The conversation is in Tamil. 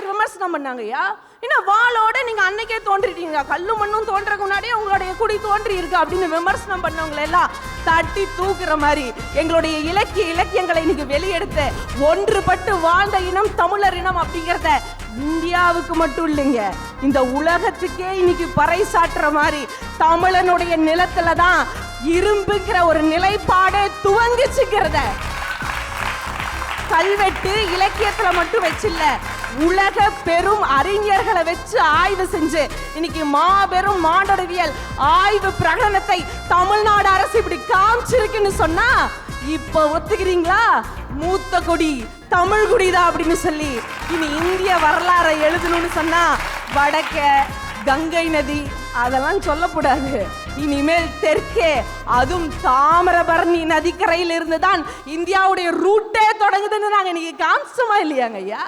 விமர்சனம் பண்ணாங்க ஐயா. என்ன வாளோட நீங்க அன்னைக்கே தோன்றிட்டீங்க, கல்லு மண்ணும் தோன்றதுக்கு முன்னாடியே உங்களுடைய குடி தோன்றி இருக்கு அப்படின்னு விமர்சனம் பண்ணவங்களை எல்லாம் தட்டி தூக்குற மாதிரி எங்களுடைய இலக்கியங்களை இன்னைக்கு வெளியெடுத்து ஒன்றுபட்டு வாழ்ந்த இனம் தமிழர் இனம் அப்படிங்கிறத இந்தியாவுக்கு மட்டும் இல்லைங்க, இந்த உலகத்துக்கே இன்னைக்கு பறைசாற்றுற மாதிரி தமிழனுடைய நிலத்துல தான் இரும்புங்கிற ஒரு நிலைப்பாடு துவங்கிச்சுக்கிறத கல்வெட்டு இலக்கியத்துல மட்டும் வச்சில்ல, உலக பெரும் அறிஞர்களை வச்சு ஆய்வு செஞ்சு இன்னைக்கு மாபெரும் மானுடவியல் ஆய்வு பிரகடனத்தை தமிழ்நாடு அரசு இப்படி காமிச்சிருக்குன்னு சொன்னா இப்ப ஒத்துக்கிறீங்களா? மூத்த கொடி தமிழ் குடிதான் அப்படின்னு சொல்லி இனி இந்திய வரலாறை எழுதணும்னு சொன்னா வடக்க கங்கை நதி அதெல்லாம் சொல்லக்கூடாது. இனிமேல் தெற்கே அதுவும் தாமிரபரணி நதிக்கரையில் இருந்துதான் இந்தியாவுடைய ரூட்டே தொடங்குதுன்னு நாங்க இன்னைக்கு காமிச்சோமா இல்லையாங்க ஐயா?